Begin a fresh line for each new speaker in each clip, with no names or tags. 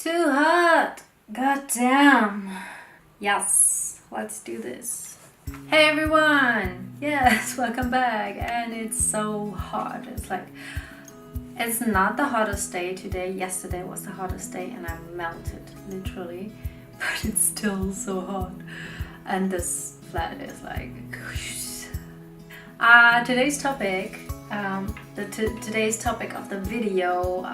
Too hot! God damn! Yes, let's do this. Hey everyone! Yes, welcome back. And it's so hot. It's not the hottest day today. Yesterday was the hottest day and I melted, literally. But it's still so hot. And this flat is like... today's topic, today's topic of the video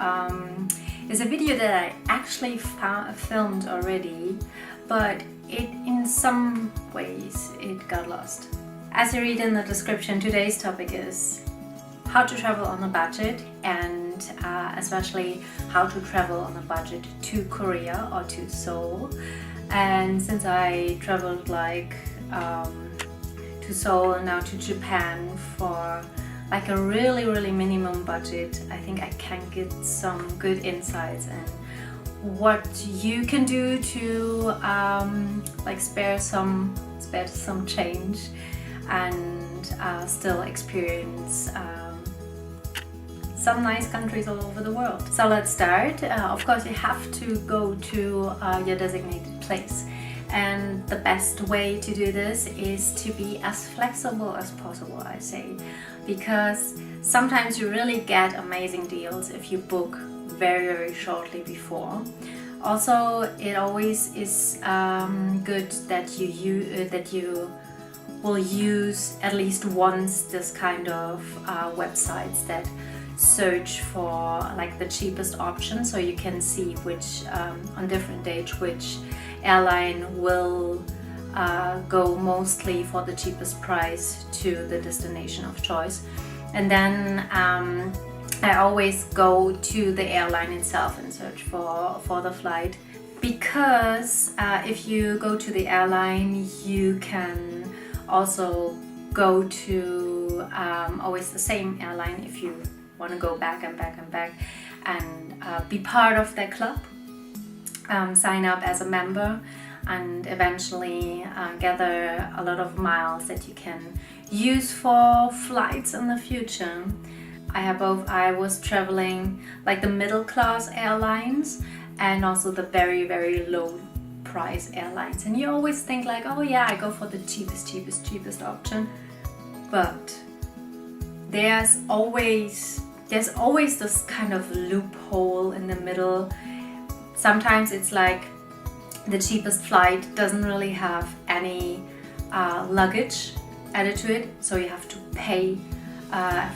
is a video that I actually filmed already, but in some ways it got lost. As you read in the description, today's topic is how to travel on a budget, and especially how to travel on a budget to Korea or to Seoul. And since I traveled to Seoul and now to Japan for like a really minimum budget, I think I can get some good insights and what you can do to spare some change and still experience some nice countries all over the world. So let's start. Of course, you have to go to your designated place. And the best way to do this is to be as flexible as possible, I say, because sometimes you really get amazing deals if you book very shortly before. Also, it always is good that you will use at least once this kind of websites that search for like the cheapest option, so you can see which on different dates which airline will go mostly for the cheapest price to the destination of choice. And then I always go to the airline itself and search for the flight, because if you go to the airline, you can also go to always the same airline if you want to go back and back and be part of their club. Sign up as a member and eventually gather a lot of miles that you can use for flights in the future. I was traveling like the middle class airlines and also the very low price airlines, and you always think like, oh yeah, I go for the cheapest option, but there's always this kind of loophole in the middle. Sometimes it's like the cheapest flight doesn't really have any luggage added to it, so you have to pay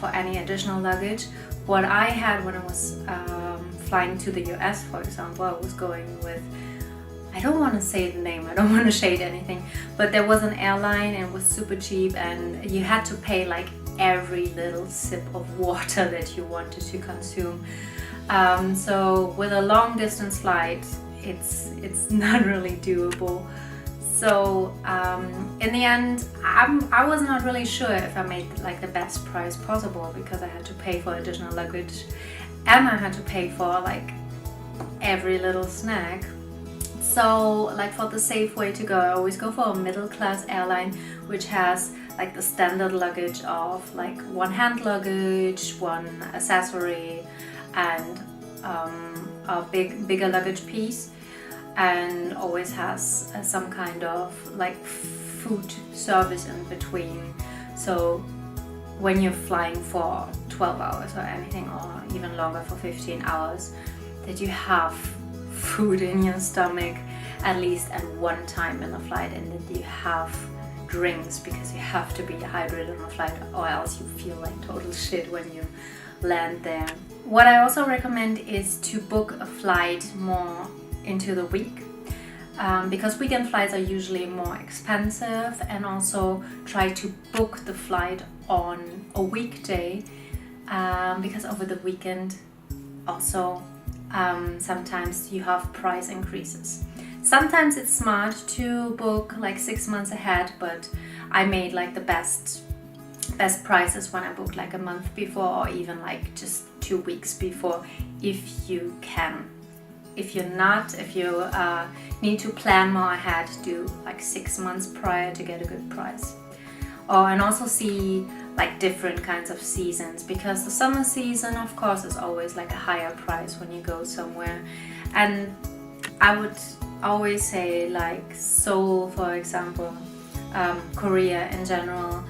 for any additional luggage. What I had when I was flying to the US, for example, I was going with, I don't want to say the name, I don't want to shade anything, but there was an airline and it was super cheap, and you had to pay like every little sip of water that you wanted to consume. So with a long distance flight, it's not really doable. So in the end, I was not really sure if I made like the best price possible, because I had to pay for additional luggage and I had to pay for like every little snack. So like for the safe way to go, I always go for a middle class airline which has like the standard luggage of like one hand luggage, one accessory, and a bigger luggage piece, and always has some kind of like food service in between. So when you're flying for 12 hours or anything, or even longer for 15 hours, that you have food in your stomach at least at one time in the flight, and that you have drinks, because you have to be hydrated on a flight or else you feel like total shit when you land there. What I also recommend is to book a flight more into the week, because weekend flights are usually more expensive, and also try to book the flight on a weekday, because over the weekend also sometimes you have price increases. Sometimes it's smart to book like 6 months ahead, but I made like the best prices when I booked like a month before, or even like just 2 weeks before, if you can. If you need to plan more ahead, do like 6 months prior to get a good price. And also see like different kinds of seasons, because the summer season of course is always like a higher price when you go somewhere, and I would always say like Seoul, for example, Korea in general,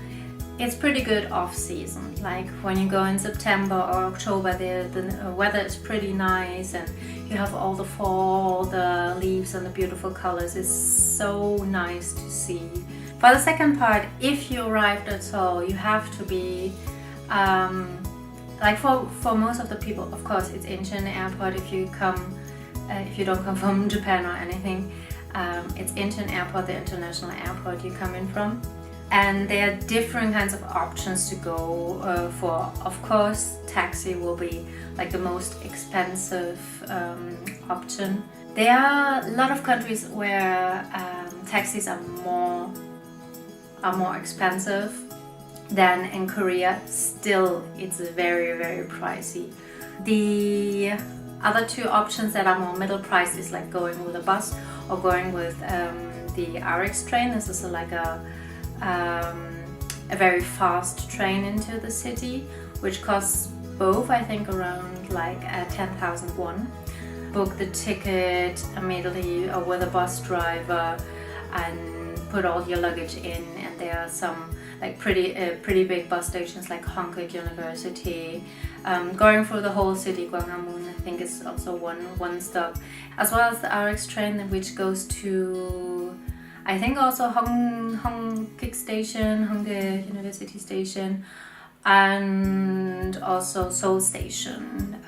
it's pretty good off-season. Like when you go in September or October, the weather is pretty nice and you have all the fall, the leaves and the beautiful colors. It's so nice to see. For the second part, if you arrived at Seoul, you have to be like for most of the people, of course, it's Incheon Airport. If you don't come from Japan or anything, it's Incheon Airport, the international airport you come in from. And there are different kinds of options to go for. Of course, taxi will be like the most expensive option. There are a lot of countries where taxis are more expensive than in Korea. Still, it's very, very pricey. The other two options that are more middle priced is like going with a bus or going with the RX train. This is like a very fast train into the city, which costs both, I think, around like 10,000 won. Book the ticket immediately with a bus driver and put all your luggage in, and there are some like pretty big bus stations like Hongik University. Going through the whole city, Gwanghwamun, I think is also one stop, as well as the RX train, which goes to, I think, also Hongik Station, Hongik University Station, and also Seoul Station,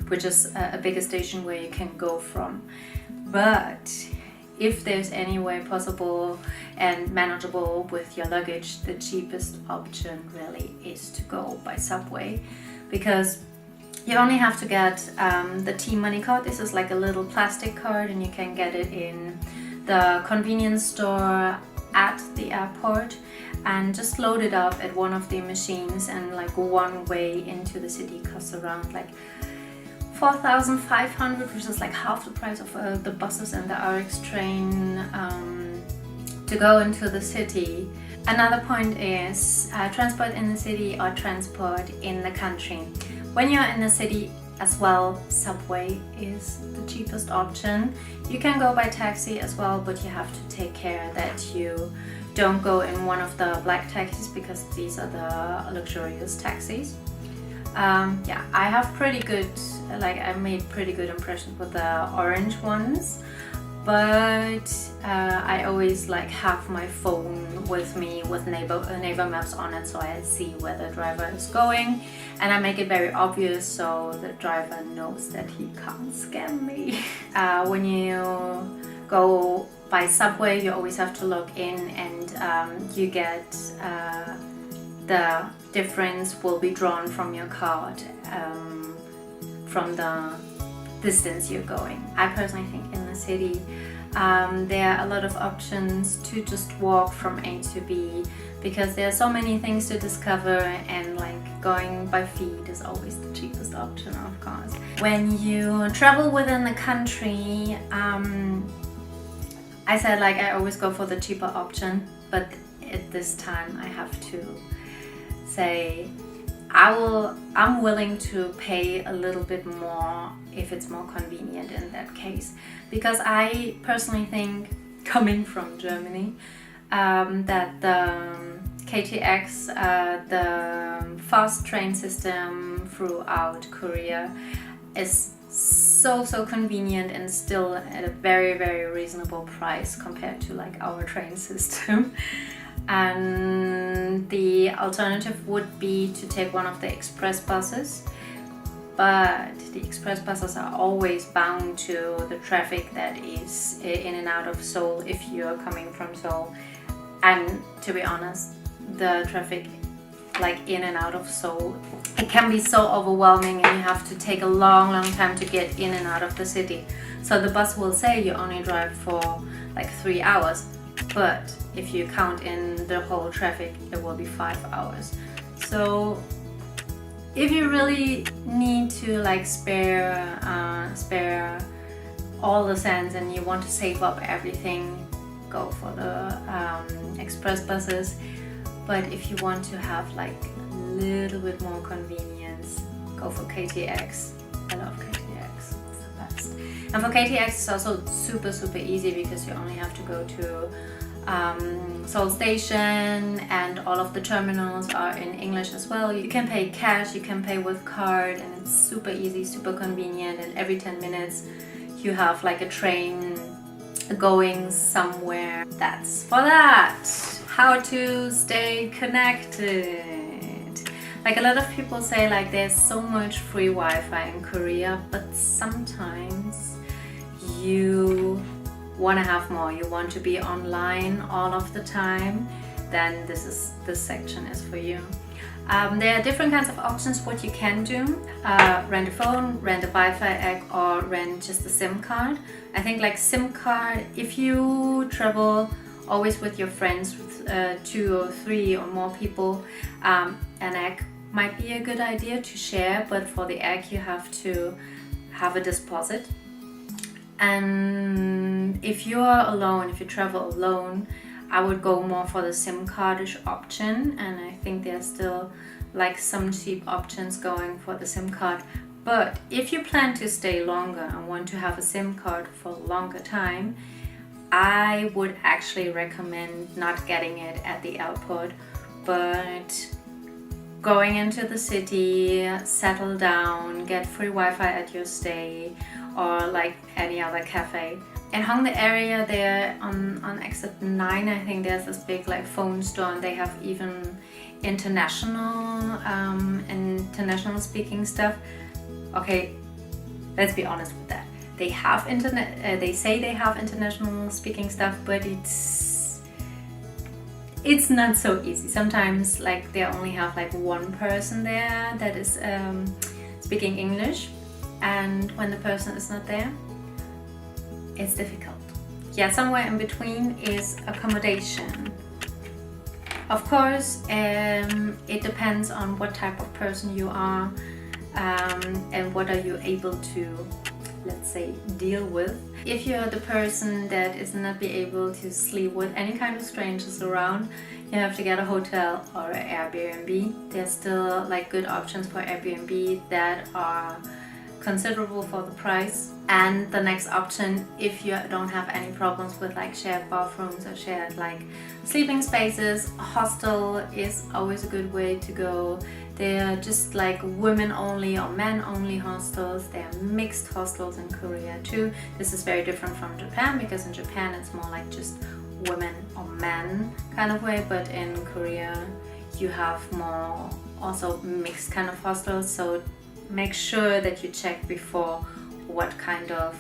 which is a bigger station where you can go from. But if there's any way possible and manageable with your luggage, the cheapest option really is to go by subway, because you only have to get the T-Money card. This is like a little plastic card and you can get it in the convenience store at the airport and just load it up at one of the machines, and like one way into the city costs around like 4,500, which is like half the price of the buses and the RX train to go into the city. Another point is transport in the city or transport in the country. When you're in the city as well, subway is the cheapest option. You can go by taxi as well, but you have to take care that you don't go in one of the black taxis, because these are the luxurious taxis. Yeah, I have pretty good, like I made pretty good impressions with the orange ones, but I always like have my phone with me with neighbor maps on it, so I see where the driver is going, and I make it very obvious so the driver knows that he can't scam me. When you go by subway, you always have to log in, and you get the difference will be drawn from your card from the distance you're going. I personally think in the city there are a lot of options to just walk from A to B, because there are so many things to discover, and like going by feet is always the cheapest option, of course. When you travel within the country, I said like I always go for the cheaper option, but at this time I have to say I'm willing to pay a little bit more if it's more convenient in that case, because I personally think, coming from Germany, that the KTX, the fast train system throughout Korea, is so convenient and still at a very reasonable price compared to like our train system. And the alternative would be to take one of the express buses, but the express buses are always bound to the traffic that is in and out of Seoul if you're coming from Seoul. And to be honest, the traffic like in and out of Seoul, it can be so overwhelming, and you have to take a long time to get in and out of the city. So the bus will say you only drive for like 3 hours, but if you count in the whole traffic, it will be 5 hours. So if you really need to like spare all the cents and you want to save up everything, go for the express buses. But if you want to have like a little bit more convenience, go for KTX. I love KTX, it's the best. And for KTX it's also super easy because you only have to go to Seoul Station, and all of the terminals are in English as well. You can pay cash, you can pay with card, and it's super easy, super convenient, and every 10 minutes you have like a train going somewhere. That's for that. How to stay connected. Like a lot of people say like there's so much free Wi-Fi in Korea, but sometimes you want to have more, you want to be online all of the time, then this section is for you. There are different kinds of options what you can do. Rent a phone, rent a Wi-Fi egg, or rent just a SIM card. I think like SIM card, if you travel always with your friends, with 2 or 3 or more people, an egg might be a good idea to share, but for the egg you have to have a deposit. And if you are alone, if you travel alone, I would go more for the SIM cardish option, and I think there's still like some cheap options going for the SIM card. But if you plan to stay longer and want to have a SIM card for a longer time, I would actually recommend not getting it at the airport, but going into the city, settle down, get free Wi-Fi at your stay, or like any other cafe. In Hongdae area there on exit 9, I think there's this big like phone store, and they have even international speaking stuff. Okay, let's be honest with that. They have they say they have international speaking stuff, but it's not so easy. Sometimes like they only have like one person there that is speaking English, and when the person is not there, it's difficult. Yeah, somewhere in between is accommodation. Of course, it depends on what type of person you are, and what are you able to, let's say, deal with. If you're the person that is not be able to sleep with any kind of strangers around, you have to get a hotel or an Airbnb. There's still like good options for Airbnb that are considerable for the price. And the next option, if you don't have any problems with like shared bathrooms or shared like sleeping spaces, hostel is always a good way to go. They're just like women only or men only hostels. They are mixed hostels in Korea too. This is very different from Japan, because in Japan it's more like just women or men kind of way, but in Korea you have more also mixed kind of hostels. So make sure that you check before what kind of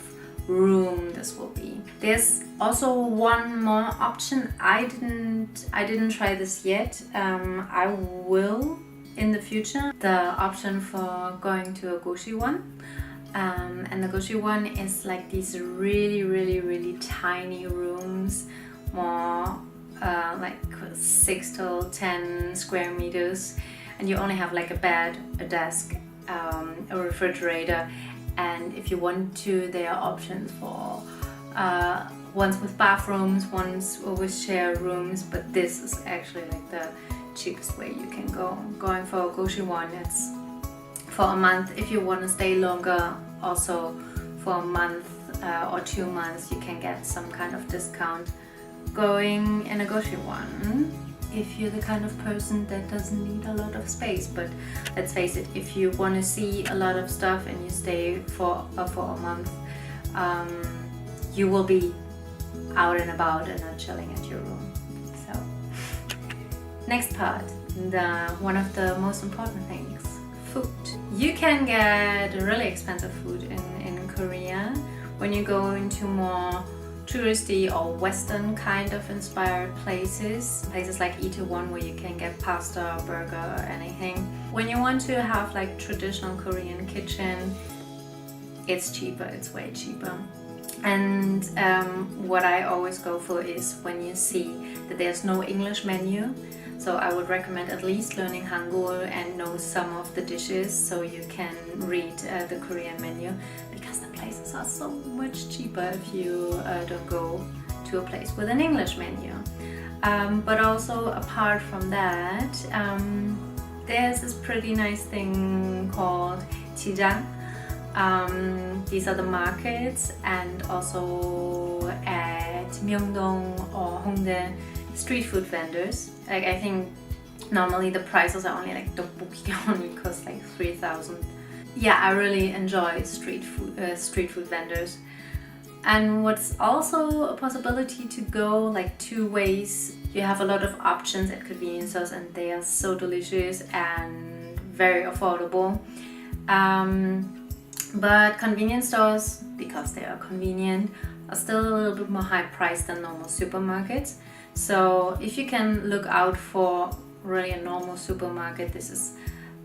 room this will be. There's also one more option. I didn't try this yet. I will in the future. The option for going to a goshi-won. And the goshi-won is like these really tiny rooms, more like 6 to 10 square meters, and you only have like a bed, a desk, a refrigerator, and if you want to, there are options for ones with bathrooms, ones with shared rooms, but this is actually like the cheapest way you can go. Going for a goshi-won, it's for a month. If you want to stay longer, also for a month or 2 months, you can get some kind of discount going in a goshi-won. If you're the kind of person that doesn't need a lot of space, but let's face it, if you want to see a lot of stuff and you stay for a month, you will be out and about and not chilling at your room. So, next part, one of the most important things, food. You can get really expensive food in Korea when you go into more touristy or Western kind of inspired places like Itaewon, where you can get pasta, burger, or anything. When you want to have like traditional Korean kitchen, it's cheaper, it's way cheaper. And what I always go for is when you see that there's no English menu. So I would recommend at least learning Hangul and know some of the dishes so you can read the Korean menu, because the places are so much cheaper if you don't go to a place with an English menu. But also apart from that, there's this pretty nice thing called jjajang. These are the markets, and also at Myeongdong or Hongdae, street food vendors. Like, I think normally the prices are only like tteokbokki only cost like 3,000. Yeah, I really enjoy street food vendors. And what's also a possibility to go like 2 ways. You have a lot of options at convenience stores, and they are so delicious and very affordable. But convenience stores, because they are convenient, are still a little bit more high priced than normal supermarkets. So if you can look out for really a normal supermarket, this is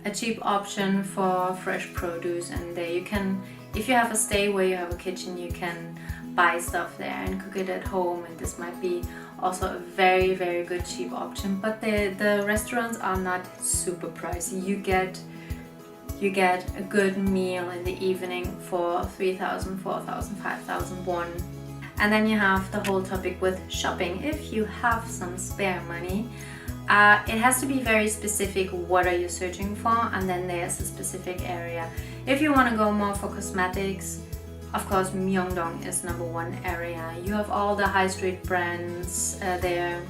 a cheap option for fresh produce, and there you can, if you have a stay where you have a kitchen, you can buy stuff there and cook it at home, and this might be also a very, very good cheap option. But the restaurants are not super pricey. You get a good meal in the evening for 3,000, 4,000, 5,000 won. And then you have the whole topic with shopping. If you have some spare money, it has to be very specific. What are you searching for? And then there's a specific area. If you want to go more for cosmetics, of course Myeongdong is #1 area. You have all the high street brands there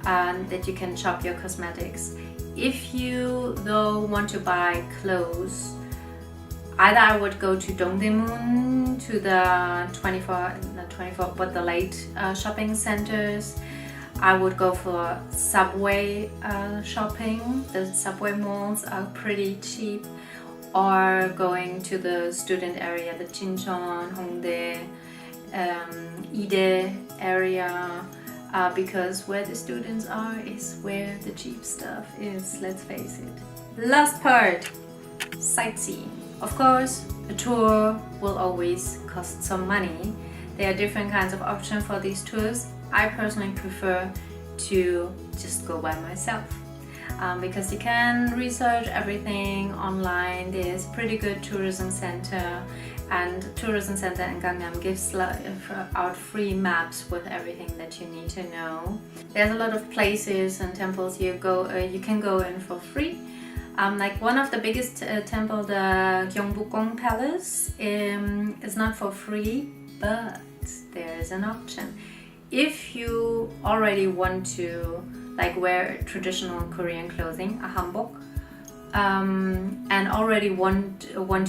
that you can shop your cosmetics. If you though want to buy clothes, either I would go to Dongdaemun, to the 24, but the late shopping centers. I would go for subway shopping. The subway malls are pretty cheap. Or going to the student area, the Jincheon, Hongdae, Ide area, because where the students are is where the cheap stuff is, let's face it. Last part, sightseeing. Of course, a tour will always cost some money. There are different kinds of options for these tours. I personally prefer to just go by myself. Because you can research everything online. There's pretty good tourism center, and tourism center in Gangnam gives out free maps with everything that you need to know. There's a lot of places and temples you can go in for free. Like one of the biggest temple, the Gyeongbokgung Palace, is not for free, but there is an option. If you already want to wear traditional Korean clothing, a hanbok, and already want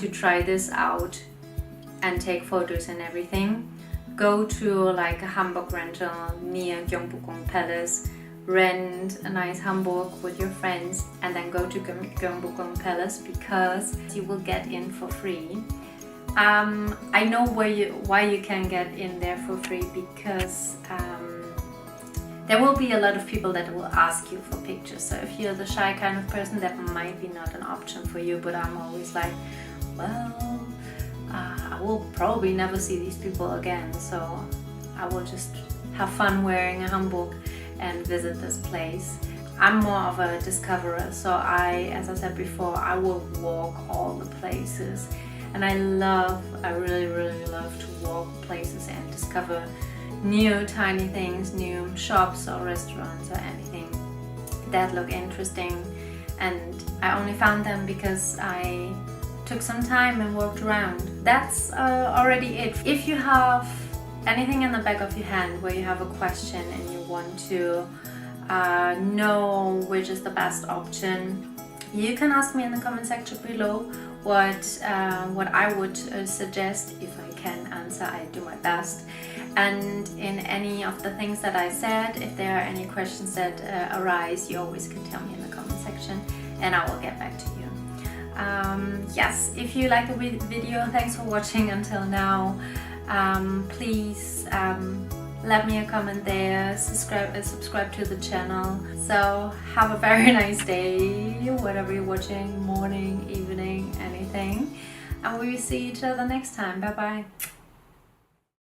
to try this out and take photos and everything, go to like a hanbok rental near Gyeongbokgung Palace, rent a nice hanbok with your friends, and then go to Gyeongbokgung Palace, because you will get in for free. I know why you can get in there for free, because there will be a lot of people that will ask you for pictures. So if you're the shy kind of person, that might be not an option for you. But I'm always like, well, I will probably never see these people again, so I will just have fun wearing a hanbok and visit this place. I'm more of a discoverer, so as I said before, I will walk all the places. And I really, really love to walk places and discover new tiny things, new shops or restaurants or anything that look interesting. And I only found them because I took some time and walked around. That's already it. If you have anything in the back of your hand where you have a question and you want to know which is the best option, you can ask me in the comment section below what I would suggest. If I can answer, I do my best. And in any of the things that I said, if there are any questions that arise, you always can tell me in the comment section and I will get back to you. Yes, if you like the video, thanks for watching until now. Please let me a comment there, subscribe to the channel. So have a very nice day, whatever you're watching, morning, evening, anything. And we will see each other next time. Bye bye.